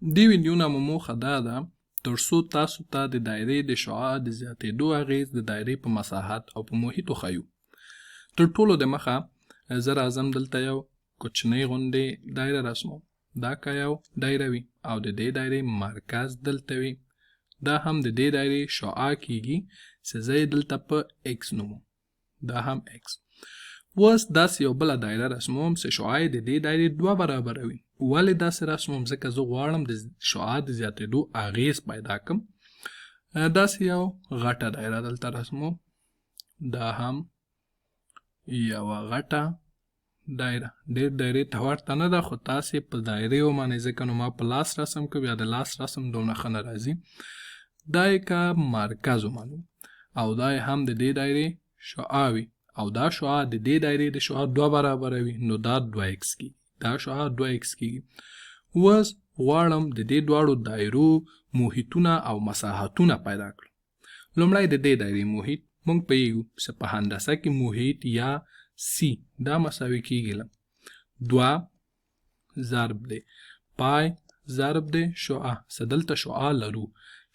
دې ویډیو نه مو موخه دا ده ترڅو تاسو ته د دایرې د شعاع د زیاتېدو اغیز د دایرې په مساحت او په محیط وښیو. تر ټولو د مخه زه راځم دلته یو کوچنۍ غوندې دایره رسموم. دا که یو دایره وي او د دې دایرې مرکز دلته وي، دا هم د دې دایرې شعاع کیږي چې زه یې دلته په ایکس نوموم. دا هم ایکس. اوس داسې یو بله دایره رسموم چې شعاع یې د دې دایرې 2 برابره وي. ولې داسې رسموم؟ ځکه زه غواړم د شعاع د زیاتېدو اغیز پیدا کړم. داسې یو غټه دایره دلته رسموم. دا هم یوه غټه دایره. ډېر دایرې ته ورته نه ده، خو تاسې په دایرې ومنئ ځکه نو ما په لاس رسم کړ، بیا د لاس رسم دومره ښه نه راځي. دا یې که مرکز ومنو او دا یې هم د دې دایرې شعاع وي او دا شعاع د دې دایرې د شعاع 2 برابره وي، نو دا 2x کیږي. دا شعاع 2x کیږي. اوس غواړم د دې دواړو دایرو محیطونه او مساحتونه پیدا کړم. لومړی د دې دایرې محیط موږ پوهیږو چې په هندسه کې محیط یا سی دا مساوي کیږي 2 ضرب دی پای ضرب دی شعاع. څه دلته شعاع لرو،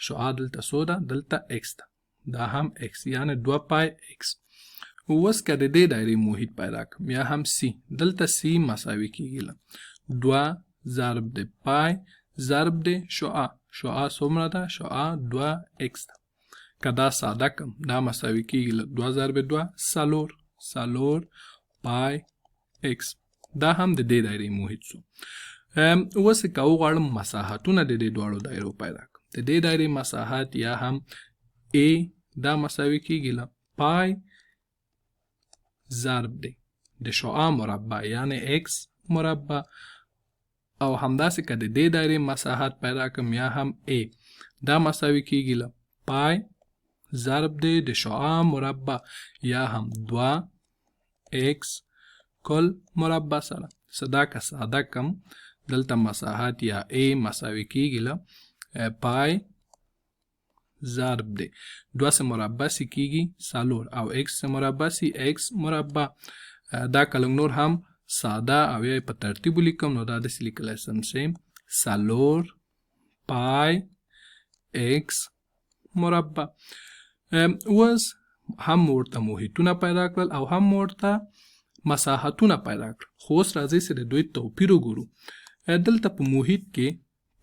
شعاع دلته څو ده؟ دلته x ده. دا هم x یعنی 2 پای x. اوس که د دې دایرې محیط پیدا کړم یا هم سی، دلته سی مساوي کیږي 2 ضرب دی پای ضرب دی شعاع. شعاع څومره ده؟ شعاع 2x ده. که دا ساده کړم دا مساوي کیږي 2 ضرب 2 څلور پای x. دا هم د دې دایرې محیط شو. اوس که وغواړم مساحتونه د دې دواړو دایرو پیدا کړم. د دې دایرې مساحت یا هم a دا مساوي کیږي پای ضرب دی د شعاع مربع یعنی x مربع. او همداسې که د دې دایرې مساحت پیدا کړم یا هم a دا مساوي کیږي پای ضرب دی د شعاع مربع یا هم 2x کل مربع سره. صدا که ساده کم دلته مساحت یا a مساوي کیږي پای ضرب دی 2 سه مربع سی کیږي 4 او x سه مربع سی x مربع. دا کلنګ نور هم ساده او یا په ترتیب ولیکم نو دا داسې لیکلی شم چې 4 پای x مربع. اوس هم ورته محیطونه پیدا کړل او هم ورته مساحتونه پیدا کړل. خو اوس راځئ چې د دوی توپیر وګورو. دلته په محیط کې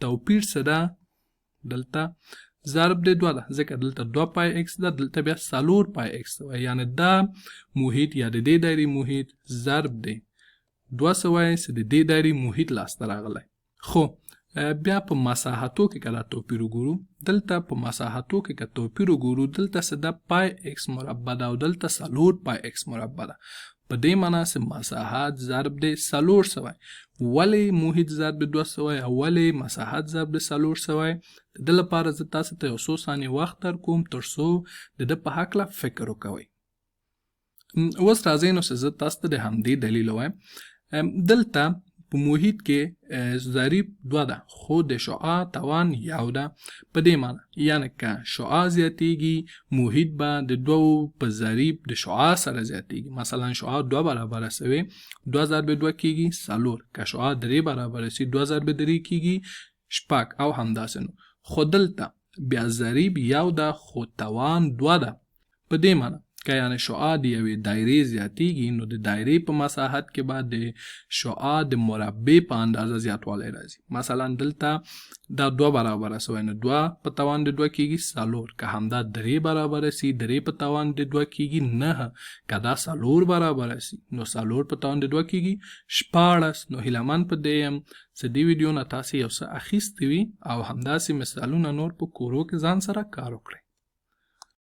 توپیر څه ده؟ دلته ضرب دی 2 ده ځکه دلته 2 پای x ده، دلته بیا 4 پای x ده. یعنی دا محیط یا د دې دایرې محیط ضرب دی 2 سوی چې د دې دایرې محیط لاسته راغلی. خو بیا په مساحتو کې که دا توپیر وګورو، دلته په مساحتو کې که توپیر وګورو دلته څه ده؟ پای x مربع ده او دلته 4 پای x مربع ده. په دې معنا چې مساحت ضرب دی 4 سوی. ولې محیط ضرب 2 سوی او ولې مساحت ضرب 4 سوی؟ د دې لپاره زه تاسو ته یو څو ثانیې وخت درکوم ترڅو د ده په هکله فکر وکوئ. اوس راځئ نو چې زه تاسو ته د همدې دلیل ووایم. دلته په محیط کې ضریب 2 ده خو د شعاع توان 1 ده. په دې معنی یعنی که شعاع زیاتیږي محیط به د 2 په ضریب د شعاع سره زیاتیږي. مثلا شعاع 2 برابره سوی 2 ضرب 2 کیږي 4. که شعاع 3 برابره سي 2 ضرب 3 کیږي 6 او همداسې نو. خو دلته بیا ضریب 1 ده خو توان 2 ده. په دې معنی که یعنی شعاع د یوې دایرې زیاتیږي نو د دایرې په مساحت کې به د شعاع د مربع په اندازه زیاتوالی راځي. مثلا دلته دا 2 برابره سوی نو 2 په توان د 2 کیږي 4. که همدا 3 برابره سي 3 په توان د 2 کیږي 9. که دا 4 برابره سي نو 4 په توان د 2 کیږي 14. نو هیلهمن په دې یم چې دې ویډیو نه تاسې یو څه اخیستی وي او همداسې مثالونه نور په کورو کې ځان سره کار وکړئ.